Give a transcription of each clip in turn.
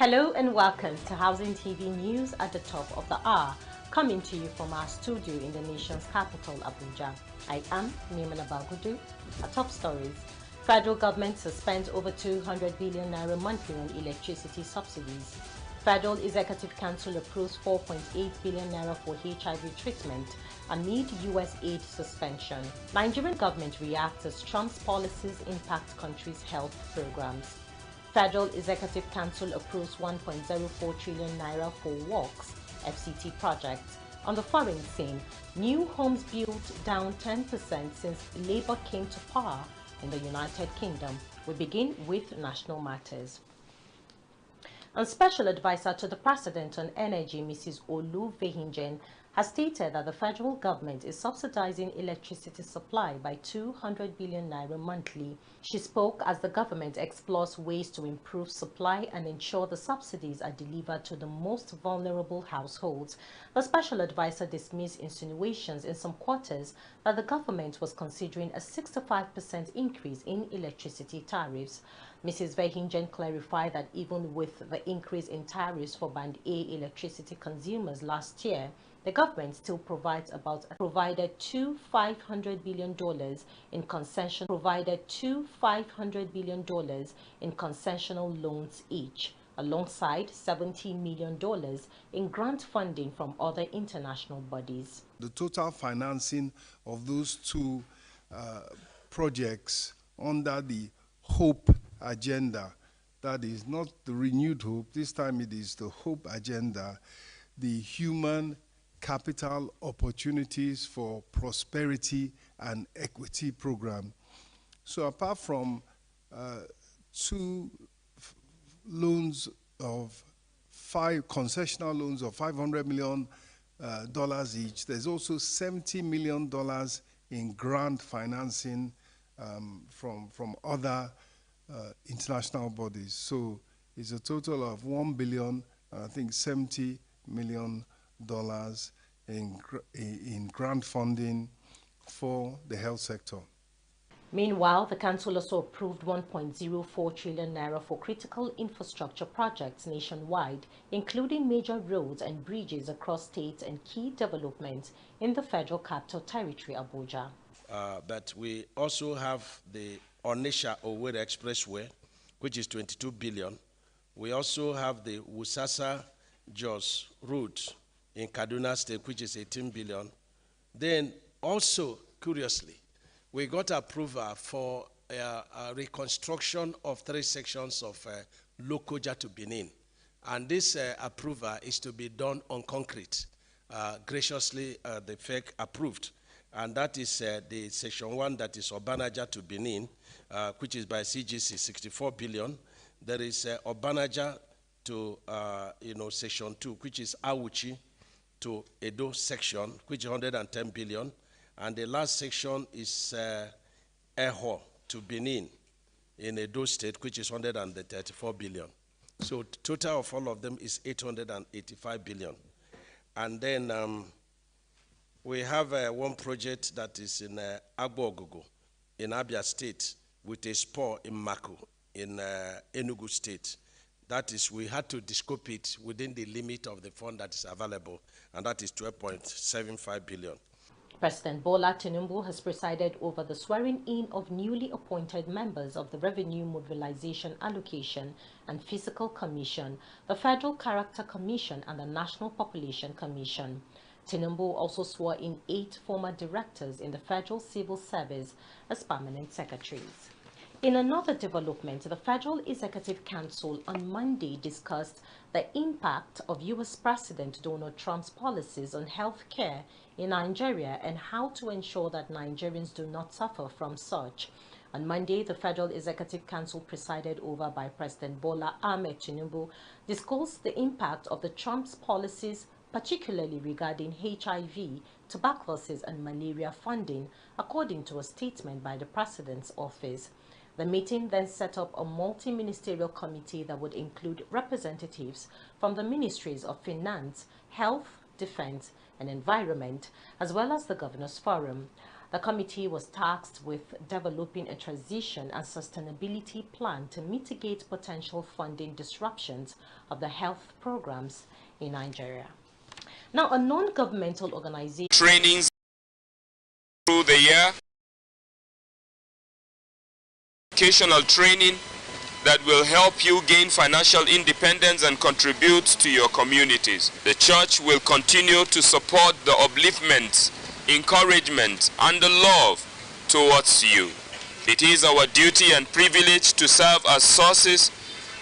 Hello and welcome to Housing TV News at the top of the hour, coming to you from our studio in the nation's capital, Abuja. I am Nimana Bagudu. Our top stories. Federal government suspends over 200 billion naira monthly on electricity subsidies. Federal Executive Council approves 4.8 billion naira for HIV treatment amid US aid suspension. Nigerian government reacts as Trump's policies impact country's health programs. Federal Executive Council approves 1.04 trillion naira for works, FCT projects. On the foreign scene, new homes built down 10% since Labour came to power in the United Kingdom. We begin with national matters. And Special Advisor to the President on Energy, Mrs. Olu Vehinjen, has stated that the federal government is subsidizing electricity supply by 200 billion naira monthly. She spoke as the government explores ways to improve supply and ensure the subsidies are delivered to the most vulnerable households. The special advisor dismissed insinuations in some quarters that the government was considering a 65% increase in electricity tariffs. Mrs. Vehinjen clarified that even with the increase in tariffs for Band A electricity consumers last year, the government still provided $500 billion in concessional loans each, alongside $70 million in grant funding from other international bodies. The total financing of those two projects under the HOPE agenda, that is not the renewed hope, this time it is the HOPE agenda, the Human Capital Opportunities for Prosperity and Equity program. So apart from two loans of concessional loans of $500 million each, there's also $70 million in grant financing from other international bodies. So it's a total of $1 billion, I think $70 million in grant funding for the health sector. Meanwhile, the council also approved 1.04 trillion naira for critical infrastructure projects nationwide, including major roads and bridges across states and key developments in the Federal Capital Territory, Abuja. But we also have the Onitsha-Owerri Expressway, which is 22 billion. We also have the Wusasa-Jos route in Kaduna State, which is 18 billion. Then also, curiously, we got approval for a reconstruction of 3 sections of Lokoja to Benin. And this approval is to be done on concrete. Graciously, the FEC approved. And that is the section 1, that is Obanaja to Benin, which is by CGC, 64 billion. There is Obanaja to section 2, which is Awuchi to Edo section, which is 110 billion. And the last section is Eho to Benin in Edo State, which is 134 billion. So total of all of them is 885 billion. And then we have one project that is in Agbogogo in Abia State with a spur in Mako in Enugu State. That is, we had to descope it within the limit of the fund that is available, and that is 12.75 billion. President Bola Tinubu has presided over the swearing-in of newly appointed members of the Revenue Mobilization Allocation and Fiscal Commission, the Federal Character Commission, and the National Population Commission. Tinubu also swore in 8 former directors in the Federal Civil Service as permanent secretaries. In another development, the Federal Executive Council on Monday discussed the impact of U.S. President Donald Trump's policies on health care in Nigeria and how to ensure that Nigerians do not suffer from such. On Monday, the Federal Executive Council, presided over by President Bola Ahmed Tinubu, discussed the impact of the Trump's policies, particularly regarding HIV, tuberculosis and malaria funding, according to a statement by the President's office. The meeting then set up a multi-ministerial committee that would include representatives from the Ministries of Finance, Health, Defense, and Environment, as well as the Governors Forum. The committee was tasked with developing a transition and sustainability plan to mitigate potential funding disruptions of the health programs in Nigeria. Now, a non-governmental organization trainings through the year, vocational training that will help you gain financial independence and contribute to your communities. The church will continue to support the upliftment, encouragement, and the love towards you. It is our duty and privilege to serve as sources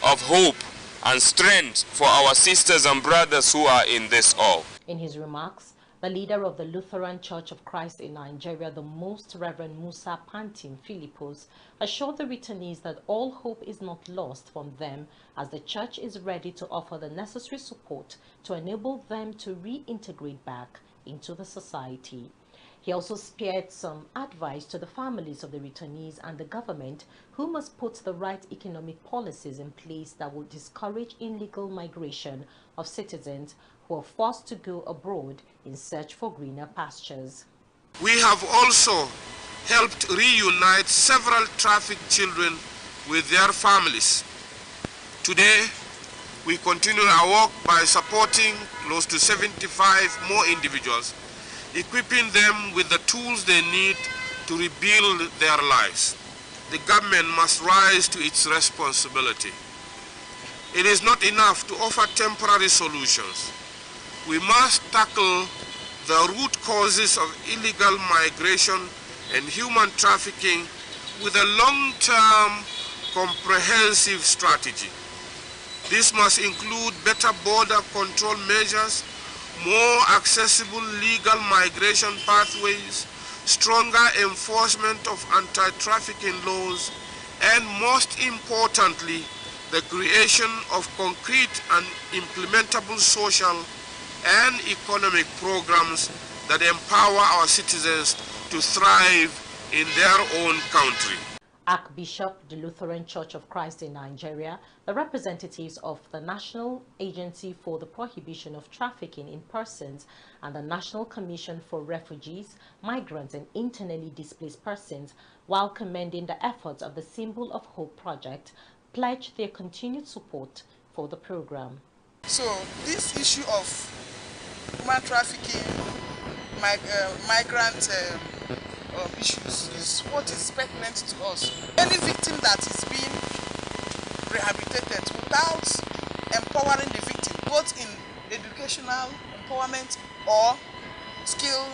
of hope and strength for our sisters and brothers who are in this all. In his remarks, the leader of the Lutheran Church of Christ in Nigeria, the Most Reverend Musa Pantim Philippos, assured the returnees that all hope is not lost from them, as the church is ready to offer the necessary support to enable them to reintegrate back into the society. He also spared some advice to the families of the returnees and the government, who must put the right economic policies in place that will discourage illegal migration of citizens who are forced to go abroad in search for greener pastures. We have also helped reunite several trafficked children with their families. Today, we continue our work by supporting close to 75 more individuals, equipping them with the tools they need to rebuild their lives. The government must rise to its responsibility. It is not enough to offer temporary solutions. We must tackle the root causes of illegal migration and human trafficking with a long-term, comprehensive strategy. This must include better border control measures, more accessible legal migration pathways, stronger enforcement of anti-trafficking laws, and most importantly, the creation of concrete and implementable social and economic programs that empower our citizens to thrive in their own country. Archbishop, the Lutheran Church of Christ in Nigeria, the representatives of the National Agency for the Prohibition of Trafficking in Persons, and the National Commission for Refugees, Migrants, and Internally Displaced Persons, while commending the efforts of the Symbol of Hope project, pledged their continued support for the program. So this issue of human trafficking, migrant issues is what is pertinent to us. Any victim that is being rehabilitated without empowering the victim, both in educational empowerment or skill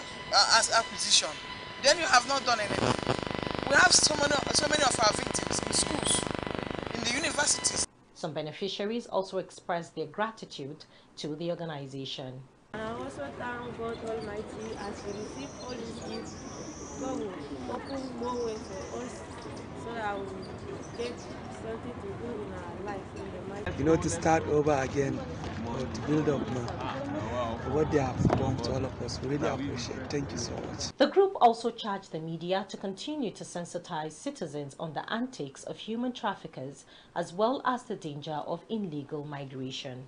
as acquisition, then you have not done anything. We have so many of our victims in schools, in the universities. Some beneficiaries also expressed their gratitude to the organization. And I also thank God Almighty as we receive all these gifts. God will open more ways for us so that we will get something to do in our life in the mighty. You know, to start over again or to build up now. What they have done to all of us, we really appreciate it. Thank you so much. The group also charged the media to continue to sensitize citizens on the antics of human traffickers as well as the danger of illegal migration.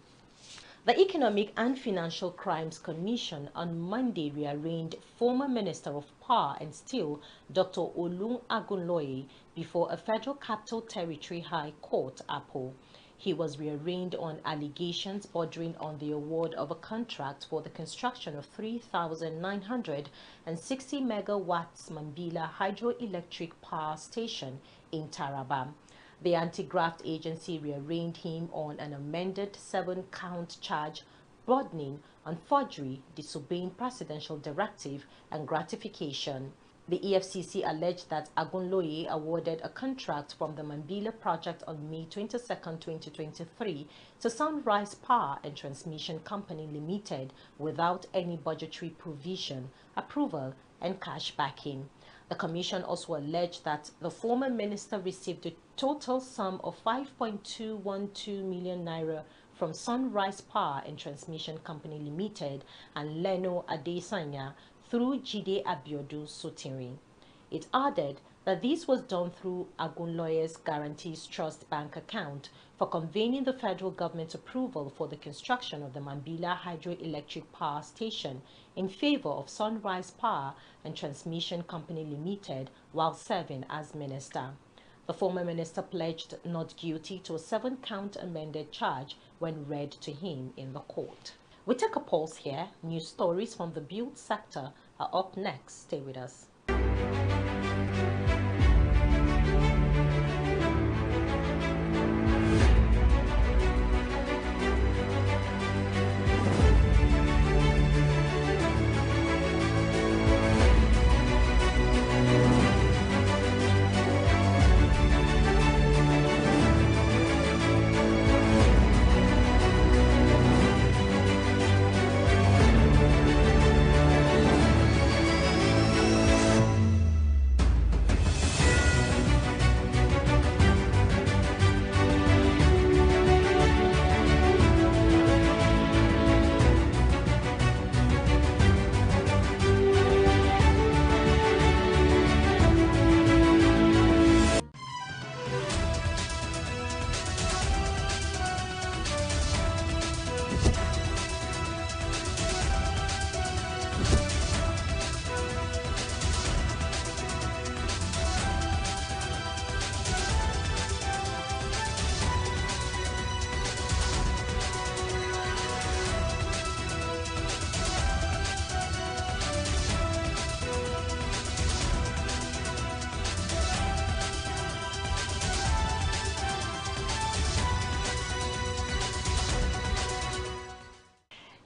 The Economic and Financial Crimes Commission on Monday rearraigned former Minister of Power and Steel, Dr. Olun Agunloye, before a Federal Capital Territory High Court, APO. He was rearraigned on allegations bordering on the award of a contract for the construction of 3,960 megawatts Mambila Hydroelectric Power Station in Taraba. The anti-graft agency rearraigned him on an amended 7-count charge broadening on forgery, disobeying presidential directive, and gratification. The EFCC alleged that Agunloye awarded a contract from the Mambila project on May 22, 2023 to Sunrise Power and Transmission Company Limited without any budgetary provision, approval, and cash backing. The commission also alleged that the former minister received a total sum of 5.212 million naira from Sunrise Power and Transmission Company Limited and Leno Adesanya through Jide Abiodun Sotiri. It added that this was done through Agun Lawyers Guarantees Trust Bank account for conveying the federal government's approval for the construction of the Mambila Hydroelectric Power Station in favor of Sunrise Power and Transmission Company Limited while serving as minister. The former minister pledged not guilty to a 7-count amended charge when read to him in the court. We take a pause here. News stories from the build sector are up next. Stay with us.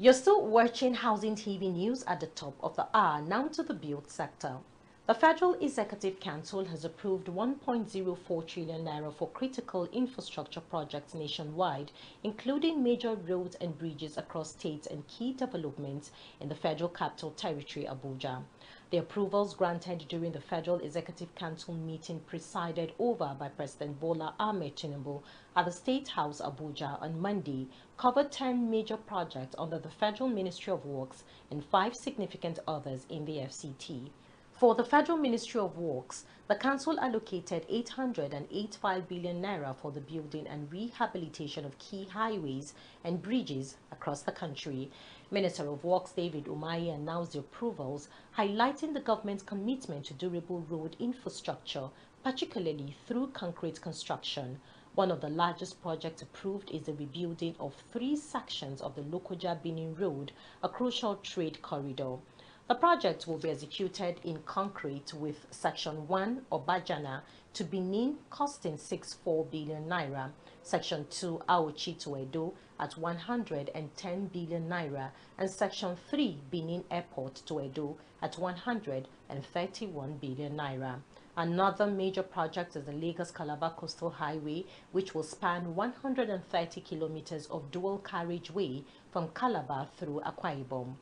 You're still watching Housing TV News at the top of the hour. Now to the build sector. The Federal Executive Council has approved 1.04 trillion naira for critical infrastructure projects nationwide, including major roads and bridges across states and key developments in the Federal Capital Territory, Abuja. The approvals granted during the Federal Executive Council meeting presided over by President Bola Ahmed Tinubu at the State House, Abuja on Monday covered 10 major projects under the Federal Ministry of Works and 5 significant others in the FCT. For the Federal Ministry of Works, the Council allocated 885 billion naira for the building and rehabilitation of key highways and bridges across the country. Minister of Works David Umahi announced the approvals, highlighting the government's commitment to durable road infrastructure, particularly through concrete construction. One of the largest projects approved is the rebuilding of 3 sections of the Lokoja-Benin Road, a crucial trade corridor. The project will be executed in concrete with Section 1 Obajana to Benin costing 64 billion naira, Section 2 Aochi to Edo at 110 billion naira, and Section 3 Benin Airport to Edo at 131 billion naira. Another major project is the Lagos-Calabar Coastal Highway, which will span 130 kilometers of dual carriageway from Calabar through Akwa Ibom.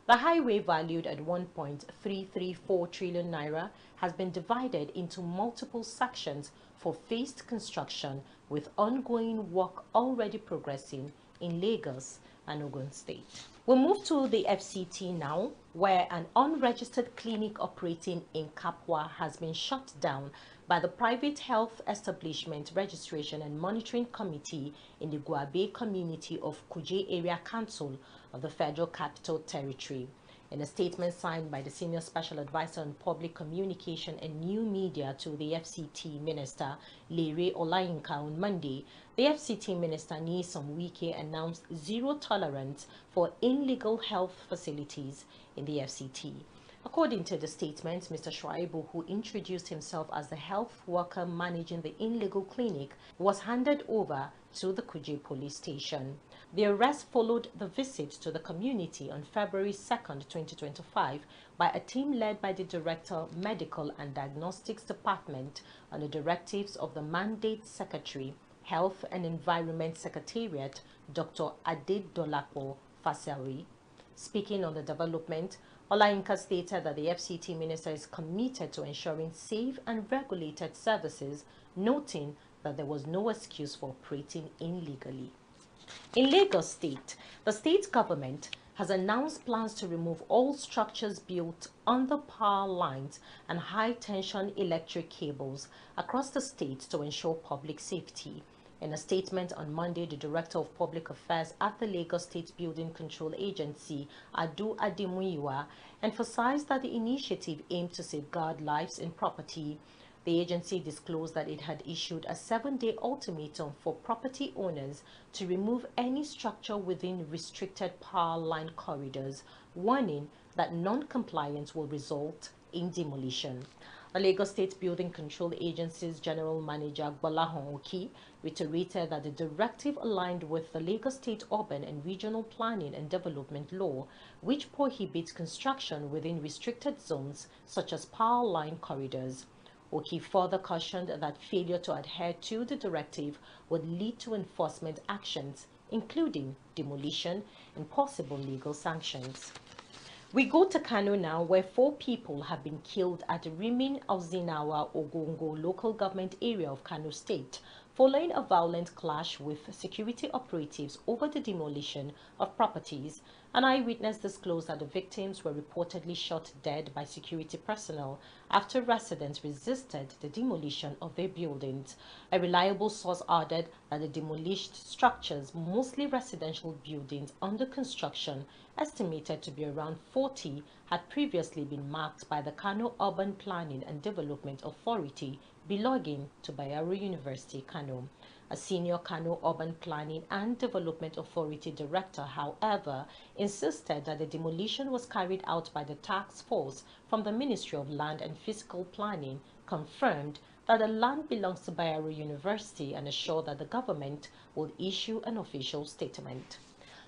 The highway, valued at 1.334 trillion naira, has been divided into multiple sections for phased construction, with ongoing work already progressing in Lagos and Ogun State. We'll move to the FCT now, where an unregistered clinic operating in Kapwa has been shut down by the Private Health Establishment Registration and Monitoring Committee in the Guabe community of Kuje Area Council of the Federal Capital Territory. In a statement signed by the Senior Special Advisor on Public Communication and New Media to the FCT Minister, Lere Olayinka, on Monday, the FCT Minister, Nyesom Wike, announced zero tolerance for illegal health facilities in the FCT. According to the statement, Mr. Shuaibu, who introduced himself as the health worker managing the illegal clinic, was handed over to the Kuje police station. The arrest followed the visit to the community on February 2nd, 2025 by a team led by the Director, Medical and Diagnostics Department on the directives of the Mandate Secretary, Health and Environment Secretariat, Dr. Adedolapo Fasawi. Speaking on the development, Olayinka stated that the FCT Minister is committed to ensuring safe and regulated services, noting that there was no excuse for operating illegally. In Lagos State, the state government has announced plans to remove all structures built under power lines and high-tension electric cables across the state to ensure public safety. In a statement on Monday, the Director of Public Affairs at the Lagos State Building Control Agency, Adu Ademuyiwa, emphasized that the initiative aimed to safeguard lives and property. The agency disclosed that it had issued a 7-day ultimatum for property owners to remove any structure within restricted power line corridors, warning that non-compliance will result in demolition. The Lagos State Building Control Agency's General Manager Gbolahan Oki reiterated that the directive aligned with the Lagos State Urban and Regional Planning and Development Law, which prohibits construction within restricted zones such as power line corridors. Oki further cautioned that failure to adhere to the directive would lead to enforcement actions, including demolition and possible legal sanctions. We go to Kano now, where 4 people have been killed at Rimin Auzinawa Ogongo local government area of Kano State following a violent clash with security operatives over the demolition of properties. An eyewitness disclosed that the victims were reportedly shot dead by security personnel after residents resisted the demolition of their buildings. A reliable source added that the demolished structures, mostly residential buildings under construction, estimated to be around 40, had previously been marked by the Kano Urban Planning and Development Authority belonging to Bayero University, Kano. A senior Kano Urban Planning and Development Authority director, however, insisted that the demolition was carried out by the task force from the Ministry of Land and Physical Planning, confirmed that the land belongs to Bayero University, and assured that the government will issue an official statement.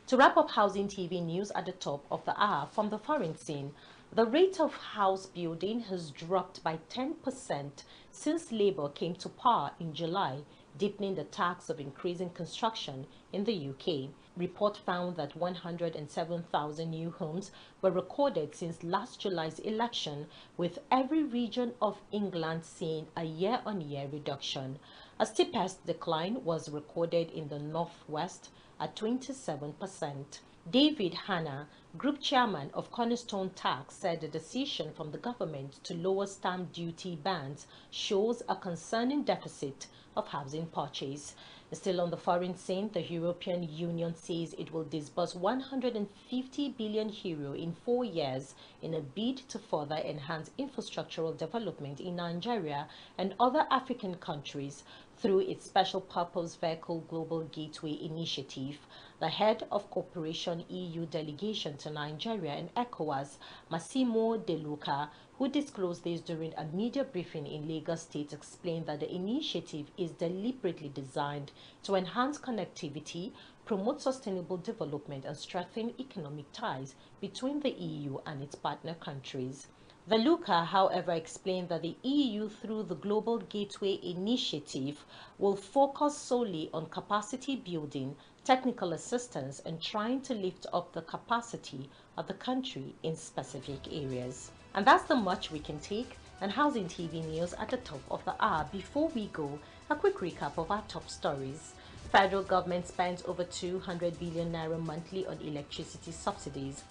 To wrap up Housing TV news at the top of the hour, from the foreign scene, the rate of house building has dropped by 10% since Labour came to power in July, deepening the tax of increasing construction in the UK. Report found that 107,000 new homes were recorded since last July's election, with every region of England seeing a year-on-year reduction. A steepest decline was recorded in the northwest at 27%. David Hanna, Group Chairman of Cornerstone Tax, said the decision from the government to lower stamp duty bands shows a concerning deficit of housing purchase. Still on the foreign scene, the European Union says it will disburse 150 billion euro in 4 years in a bid to further enhance infrastructural development in Nigeria and other African countries through its special purpose vehicle Global Gateway Initiative. The head of Cooperation EU delegation to Nigeria and ECOWAS, Massimo De Luca, who disclosed this during a media briefing in Lagos State, explained that the initiative is deliberately designed to enhance connectivity, promote sustainable development, and strengthen economic ties between the EU and its partner countries. De Luca, however, explained that the EU, through the Global Gateway Initiative, will focus solely on capacity building, technical assistance, and trying to lift up the capacity of the country in specific areas. And that's the much we can take and Housing TV news at the top of the hour. Before we go, a quick recap of our top stories. Federal government spends over 200 billion naira monthly on electricity subsidies.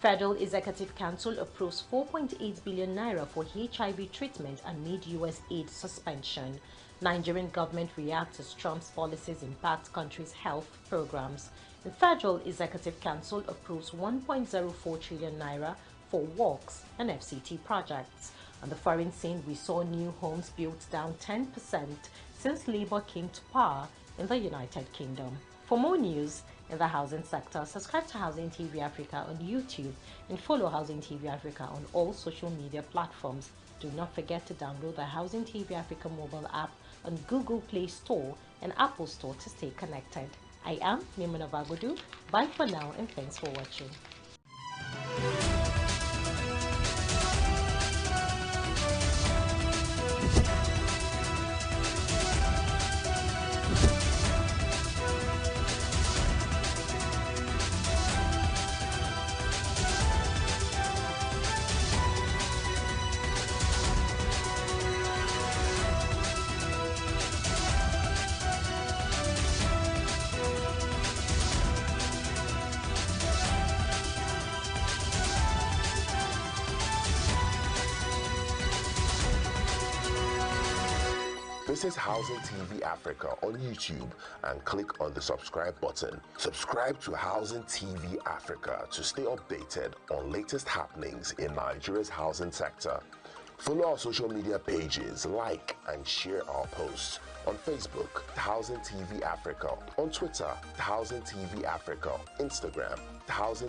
Federal Executive Council approves 4.8 billion naira for HIV treatment amid US aid suspension. Nigerian government reacts as Trump's policies impact country's health programs. The Federal Executive Council approves 1.04 trillion naira for works and FCT projects. On the foreign scene, we saw new homes built down 10% since Labour came to power in the United Kingdom. For more news in the housing sector, subscribe to Housing TV Africa on YouTube and follow Housing TV Africa on all social media platforms. Do not forget to download the Housing TV Africa mobile app on Google Play Store and Apple Store to stay connected. I am Maimuna Bagudu. Bye for now and thanks for watching. Visit Housing TV Africa on YouTube and click on the subscribe button. Subscribe to Housing TV Africa to stay updated on latest happenings in Nigeria's housing sector. Follow our social media pages, like and share our posts. On Facebook, Housing TV Africa. On Twitter, Housing TV Africa. Instagram, Housing